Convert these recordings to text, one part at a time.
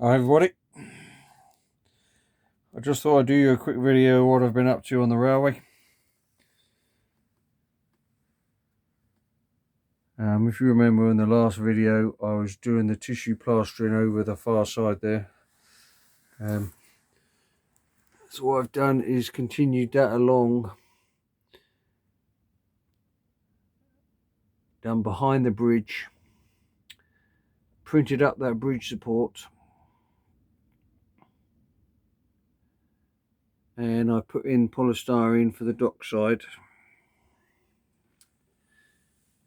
Hi everybody, I just thought I'd do you a quick video of what I've been up to on the railway. If you remember in the last video I was doing the tissue plastering over the far side there. So what I've done is continued that along down behind the bridge, printed up that bridge support, and I put in polystyrene for the dock side.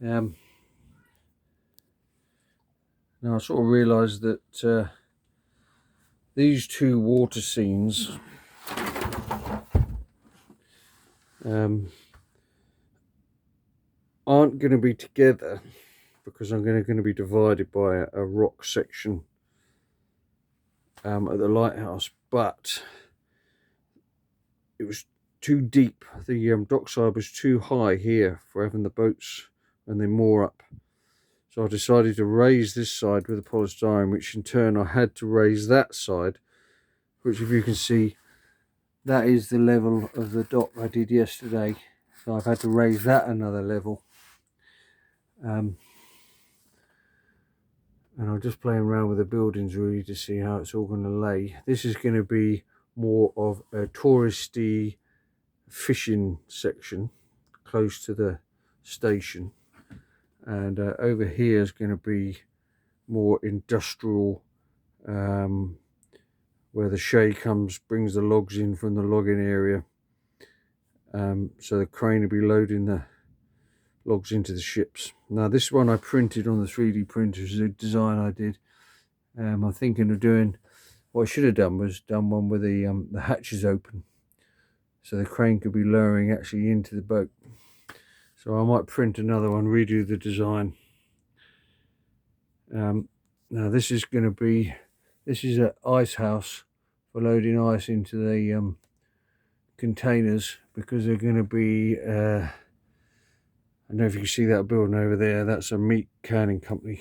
Now I sort of realised that these two water scenes aren't going to be together because I'm going to be divided by a rock section at the lighthouse, but it was too deep. The dockside was too high here for having the boats when they moor up. So I decided to raise this side with the polystyrene, which in turn I had to raise that side, which if you can see, that is the level of the dock I did yesterday. So I've had to raise that another level. And I'm just playing around with the buildings really to see how it's all going to lay. This is going to be more of a touristy fishing section close to the station, and over here is going to be more industrial, where the shay comes, brings the logs in from the logging area. So the crane will be loading the logs into the ships. Now this one I printed on the 3D printer, is a design I did. I'm thinking of doing, what I should have done was done one with the hatches open, so the crane could be lowering actually into the boat. So I might print another one, redo the design. Now this is going to be, this is an ice house for loading ice into the containers, because they're going to be, I don't know if you can see that building over there, that's a meat canning company.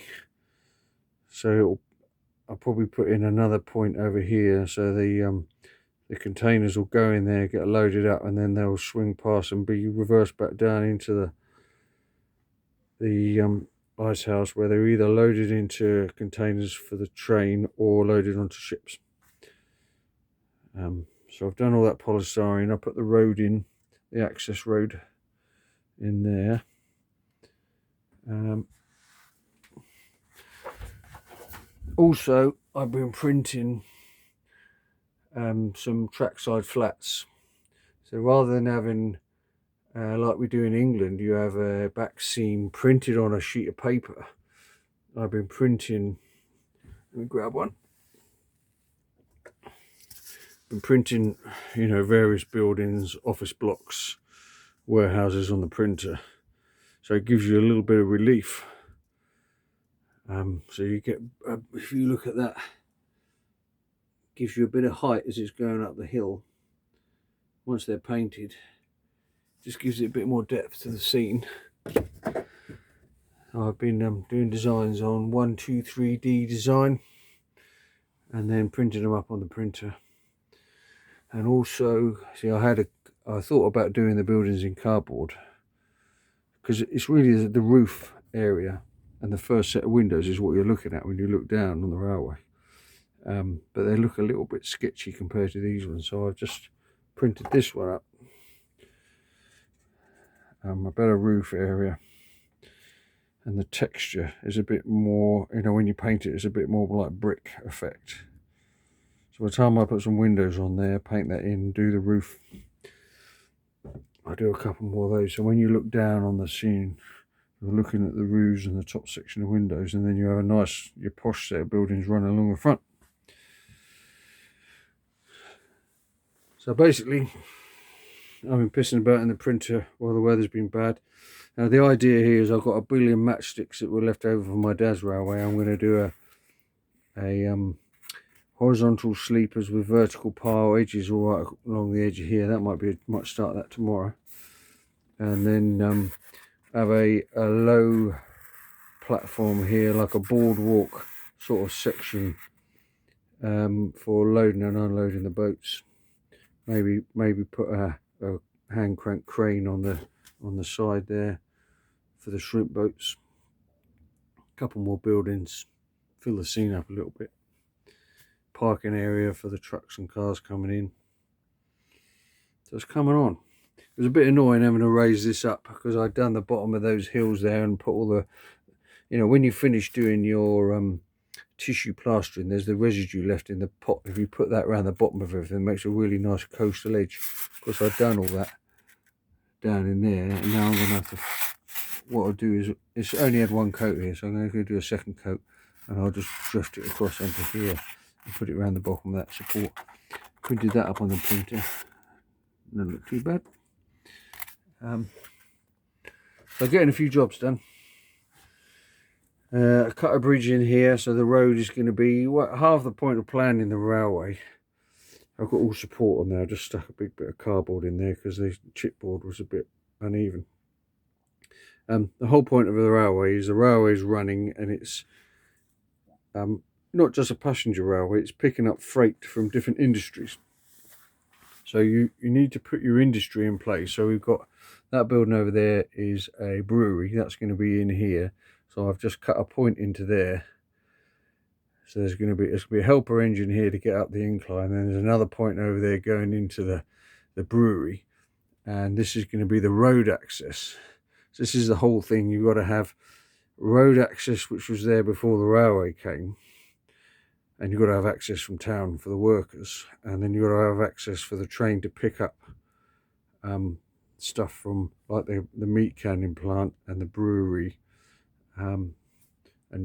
So I'll probably put in another point over here, so the containers will go in there, get loaded up, and then they'll swing past and be reversed back down into the ice house, where they're either loaded into containers for the train or loaded onto ships. So I've done all that polystyrene. I put the road in, the access road in there. Also, I've been printing some trackside flats. So rather than having, like we do in England, you have a back seam printed on a sheet of paper, I've been printing, let me grab one, been printing, you know, various buildings, office blocks, warehouses on the printer. So it gives you a little bit of relief. So you get, if you look at that, gives you a bit of height as it's going up the hill. Once they're painted, just gives it a bit more depth to the scene. I've been doing designs on 123D design and then printing them up on the printer. And also, see, I thought about doing the buildings in cardboard, because it's really the roof area and the first set of windows is what you're looking at when you look down on the railway. But they look a little bit sketchy compared to these ones, so I've just printed this one up. A better roof area, and the texture is a bit more, you know, when you paint it, it's a bit more like brick effect. So by the time I put some windows on there, paint that in, do the roof, I do a couple more of those. So when you look down on the scene, you're looking at the roofs and the top section of windows, and then you have a nice, your posh set of buildings running along the front. So basically, I've been pissing about in the printer while the weather's been bad. Now the idea here is I've got a billion matchsticks that were left over from my dad's railway. I'm going to do a horizontal sleepers with vertical pile edges all right along the edge of here. That might start that tomorrow. And then have a low platform here, like a boardwalk sort of section for loading and unloading the boats. Maybe put a hand crank crane on the side there for the shrimp boats. A couple more buildings, fill the scene up a little bit. Parking area for the trucks and cars coming in. So it's coming on. It was a bit annoying having to raise this up because I'd done the bottom of those hills there and put all the, you know, when you finish doing your tissue plastering, there's the residue left in the pot. If you put that around the bottom of everything, it makes a really nice coastal edge. Of course, I've done all that down in there, and now I'm going to have to, what I'll do is, it's only had one coat here, so I'm going to do a second coat, and I'll just drift it across onto here and put it around the bottom of that support. Printed that up on the printer. Doesn't look too bad. So getting a few jobs done. Cut a bridge in here, so the road is going to be half the point of planning the railway. I've got all support on there. I just stuck a big bit of cardboard in there because the chipboard was a bit uneven. The whole point of the railway is running, and it's not just a passenger railway, it's picking up freight from different industries. So you need to put your industry in place. So we've got that building over there is a brewery. That's going to be in here. So I've just cut a point into there. So there's going to be a helper engine here to get up the incline. Then there's another point over there going into the brewery. And this is going to be the road access. So this is the whole thing. You've got to have road access, which was there before the railway came. And you've got to have access from town for the workers, and then you've got to have access for the train to pick up stuff from like the meat canning plant and the brewery and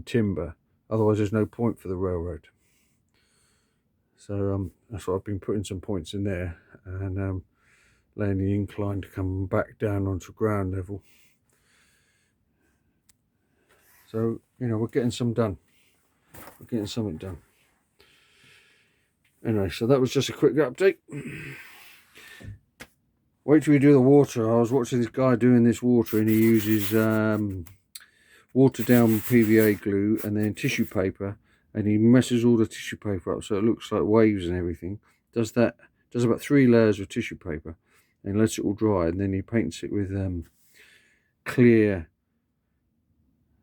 timber. Otherwise there's no point for the railroad. So that's what I've been putting some points in there, and laying the incline to come back down onto ground level. So, you know, we're getting some done. We're getting something done. Anyway, so that was just a quick update. Wait till we do the water. I was watching this guy doing this water, and he uses watered down PVA glue and then tissue paper, and he messes all the tissue paper up so it looks like waves and everything. Does about 3 layers of tissue paper and lets it all dry, and then he paints it with clear,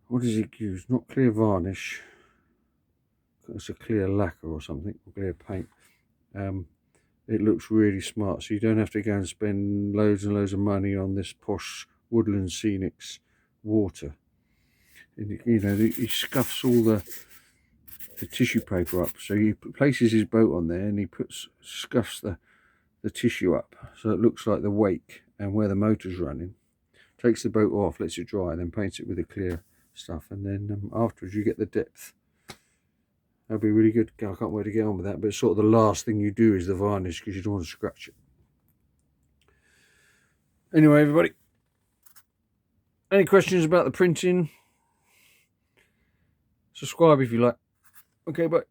what does he use? Not clear varnish. It's a clear lacquer or something, clear paint. It looks really smart, so you don't have to go and spend loads and loads of money on this posh Woodland Scenics water. And, you know, he scuffs all the tissue paper up, so he places his boat on there and he scuffs the tissue up so it looks like the wake and where the motor's running. Takes the boat off, lets it dry, and then paints it with the clear stuff, and then afterwards you get the depth. That'd be really good. I can't wait to get on with that. But it's sort of the last thing you do is the varnish, because you don't want to scratch it. Anyway, everybody, any questions about the printing? Subscribe if you like. Okay, bye.